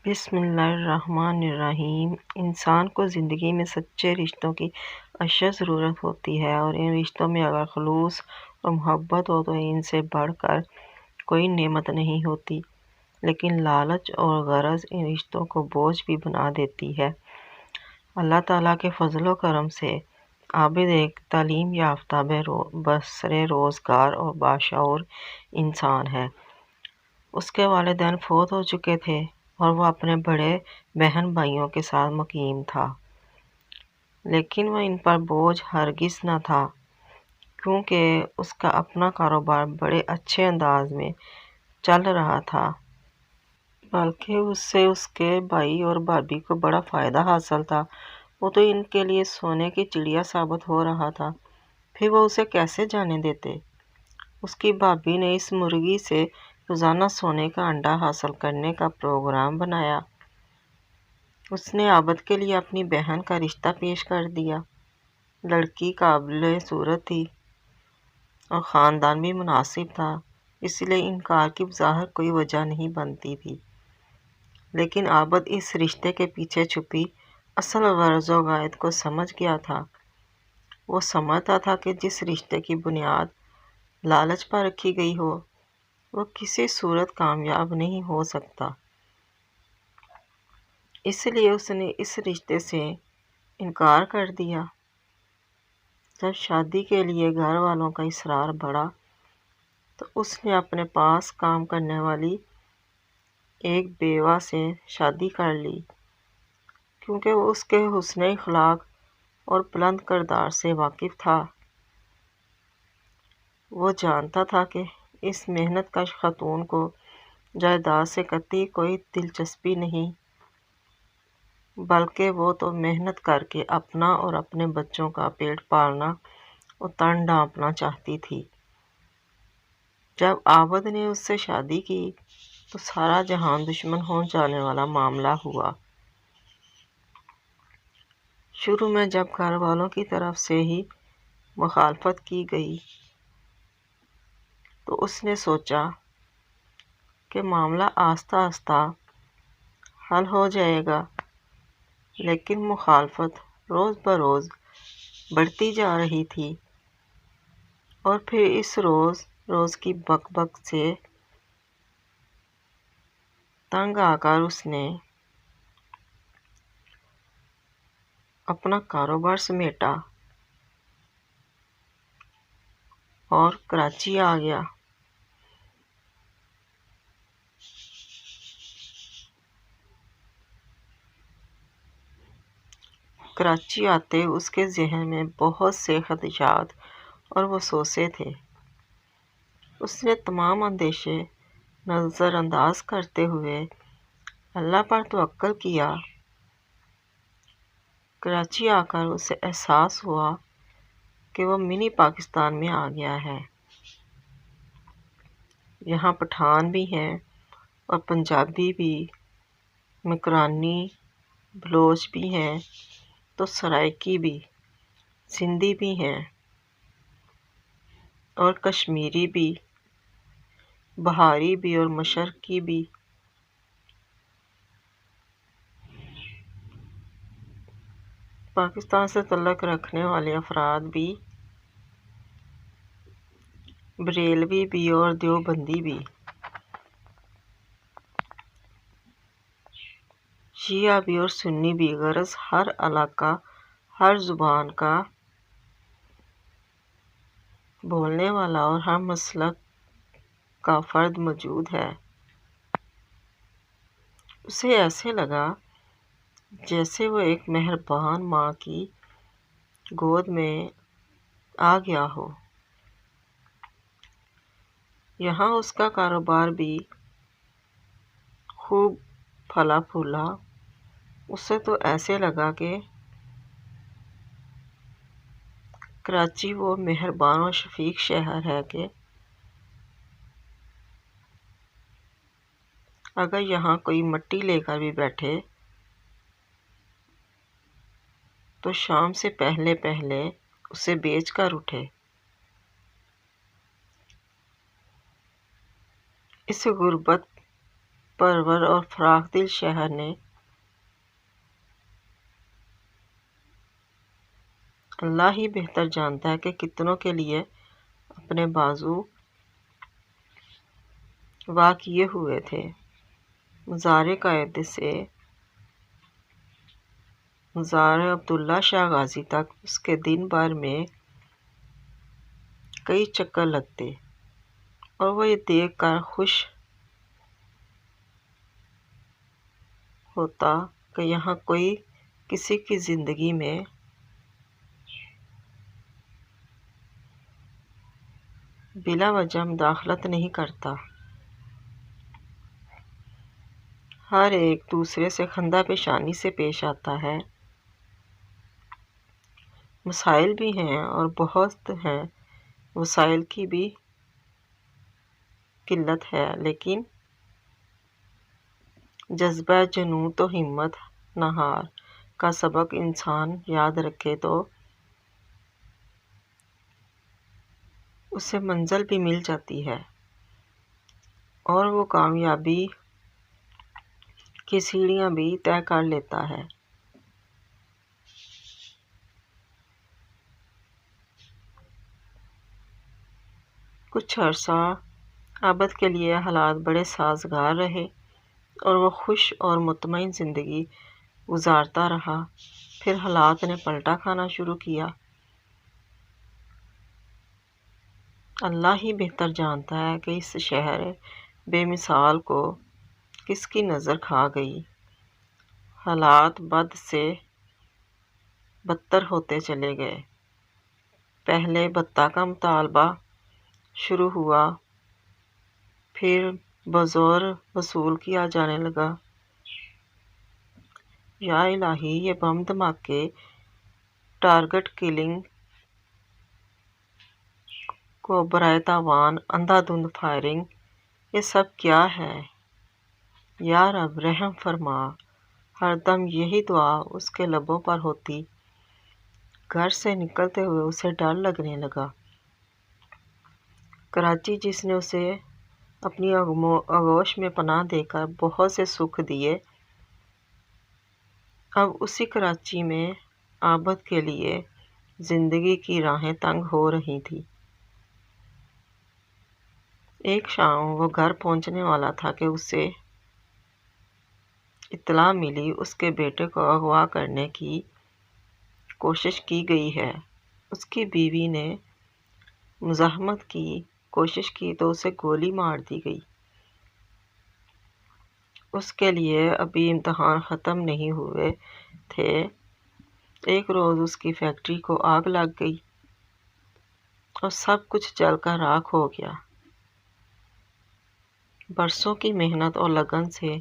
بسم اللہ الرحمن الرحیم۔ انسان کو زندگی میں سچے رشتوں کی اشد ضرورت ہوتی ہے، اور ان رشتوں میں اگر خلوص اور محبت ہو تو ان سے بڑھ کر کوئی نعمت نہیں ہوتی، لیکن لالچ اور غرض ان رشتوں کو بوجھ بھی بنا دیتی ہے۔ اللہ تعالیٰ کے فضل و کرم سے عابد ایک تعلیم یافتہ بسر روزگار اور باشعور انسان ہے۔ اس کے والدین فوت ہو چکے تھے اور وہ اپنے بڑے بہن بھائیوں کے ساتھ مقیم تھا، لیکن وہ ان پر بوجھ ہرگز نہ تھا، کیونکہ اس کا اپنا کاروبار بڑے اچھے انداز میں چل رہا تھا، بلکہ اس سے اس کے بھائی اور بھابھی کو بڑا فائدہ حاصل تھا۔ وہ تو ان کے لیے سونے کی چڑیا ثابت ہو رہا تھا، پھر وہ اسے کیسے جانے دیتے؟ اس کی بھابھی نے اس مرغی سے روزانہ سونے کا انڈا حاصل کرنے کا پروگرام بنایا۔ اس نے عابد کے لیے اپنی بہن کا رشتہ پیش کر دیا۔ لڑکی قابل صورت تھی اور خاندان بھی مناسب تھا، اس لیے انکار کی بظاہر کوئی وجہ نہیں بنتی تھی، لیکن عابد اس رشتے کے پیچھے چھپی اصل غرض و غائد کو سمجھ گیا تھا۔ وہ سمجھتا تھا کہ جس رشتے کی بنیاد لالچ پر رکھی گئی ہو، وہ کسی صورت کامیاب نہیں ہو سکتا۔ اس لیے اس نے اس رشتے سے انکار کر دیا۔ جب شادی کے لیے گھر والوں کا اصرار بڑھا تو اس نے اپنے پاس کام کرنے والی ایک بیوہ سے شادی کر لی، کیونکہ وہ اس کے حسن اخلاق اور بلند کردار سے واقف تھا۔ وہ جانتا تھا کہ اس محنت کش خاتون کو جائیداد سے قطعی کوئی دلچسپی نہیں، بلکہ وہ تو محنت کر کے اپنا اور اپنے بچوں کا پیٹ پالنا اور تن ڈھانپنا چاہتی تھی۔ جب عابد نے اس سے شادی کی تو سارا جہان دشمن ہو جانے والا معاملہ ہوا۔ شروع میں جب گھر والوں کی طرف سے ہی مخالفت کی گئی تو اس نے سوچا کہ معاملہ آہستہ آہستہ حل ہو جائے گا، لیکن مخالفت روز بروز بڑھتی جا رہی تھی، اور پھر اس روز کی بک بک سے تنگ آ کر اس نے اپنا کاروبار سمیٹا اور کراچی آ گیا۔ کراچی آتے اس کے ذہن میں بہت سے خدشات اور وسوسے تھے۔ اس نے تمام اندیشے نظر انداز کرتے ہوئے اللہ پر توکل کیا۔ کراچی آ کر اسے احساس ہوا کہ وہ منی پاکستان میں آ گیا ہے۔ یہاں پٹھان بھی ہیں اور پنجابی بھی، مکرانی بلوچ بھی ہیں تو سرائکی بھی، سندھی بھی ہیں اور کشمیری بھی، بہاری بھی اور مشرقی بھی۔ پاکستان سے تعلق رکھنے والے افراد بھی، بریلوی بھی اور دیوبندی بھی، شیعہ بھی اور سنی بھی، غرض ہر علاقہ، ہر زبان کا بولنے والا اور ہر مسلک کا فرد موجود ہے۔ اسے ایسے لگا جیسے وہ ایک مہربان ماں کی گود میں آ گیا ہو۔ یہاں اس کا کاروبار بھی خوب پھلا پھولا۔ اسے تو ایسے لگا کہ کراچی وہ مہربان اور شفیق شہر ہے کہ اگر یہاں کوئی مٹی لے کر بھی بیٹھے تو شام سے پہلے پہلے اسے بیچ کر اٹھے۔ اس غربت پرور اور فراخ دل شہر نے اللہ ہی بہتر جانتا ہے کہ کتنوں کے لیے اپنے بازو وا کیے ہوئے تھے۔ مزار قائد سے مزار عبداللہ شاہ غازی تک اس کے دن بھر میں کئی چکر لگتے اور وہ یہ دیکھ کر خوش ہوتا کہ یہاں کوئی کسی کی زندگی میں بلا وجہ مداخلت نہیں کرتا۔ ہر ایک دوسرے سے خندہ پیشانی سے پیش آتا ہے۔ مسائل بھی ہیں اور بہت ہیں، وسائل کی بھی قلت ہے، لیکن جذبہ جنوں تو ہمت نہ ہار کا سبق انسان یاد رکھے تو اسے منزل بھی مل جاتی ہے اور وہ کامیابی کی سیڑھیاں بھی طے کر لیتا ہے۔ کچھ عرصہ عابد کے لیے حالات بڑے سازگار رہے اور وہ خوش اور مطمئن زندگی گزارتا رہا۔ پھر حالات نے پلٹا کھانا شروع کیا۔ اللہ ہی بہتر جانتا ہے کہ اس شہر بے مثال کو کس کی نظر کھا گئی۔ حالات بد سے بدتر ہوتے چلے گئے۔ پہلے بتہ کا مطالبہ شروع ہوا، پھر بزور وصول کیا جانے لگا۔ یا الہی، یہ بم دھماکے، ٹارگٹ کلنگ کو برائے تاوان اندھا دھند فائرنگ، یہ سب کیا ہے؟ یا رب رحم فرما۔ ہر دم یہی دعا اس کے لبوں پر ہوتی۔ گھر سے نکلتے ہوئے اسے ڈر لگنے لگا۔ کراچی جس نے اسے اپنی آغوش میں پناہ دے کر بہت سے سکھ دیے، اب اسی کراچی میں عابد کے لیے زندگی کی راہیں تنگ ہو رہی تھیں۔ ایک شام وہ گھر پہنچنے والا تھا کہ اسے اطلاع ملی اس کے بیٹے کو اغوا کرنے کی کوشش کی گئی ہے۔ اس کی بیوی نے مزاحمت کی کوشش کی تو اسے گولی مار دی گئی۔ اس کے لیے ابھی امتحان ختم نہیں ہوئے تھے۔ ایک روز اس کی فیکٹری کو آگ لگ گئی اور سب کچھ جل کر راکھ ہو گیا۔ برسوں کی محنت اور لگن سے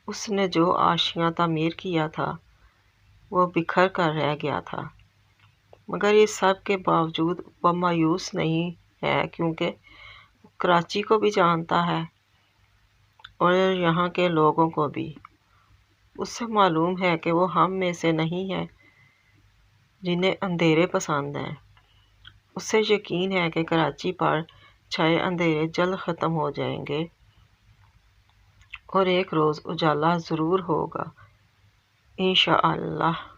اس نے جو آشیاں تعمیر کیا تھا وہ بکھر کر رہ گیا تھا، مگر اس سب کے باوجود وہ مایوس نہیں ہے، کیونکہ وہ کراچی کو بھی جانتا ہے اور یہاں کے لوگوں کو بھی۔ اس سے معلوم ہے کہ وہ ہم میں سے نہیں ہے جنہیں اندھیرے پسند ہیں۔ اسے یقین ہے کہ کراچی پر چھائے اندھیرے جلد ختم ہو جائیں گے اور ایک روز اجالا ضرور ہوگا، انشاءاللہ۔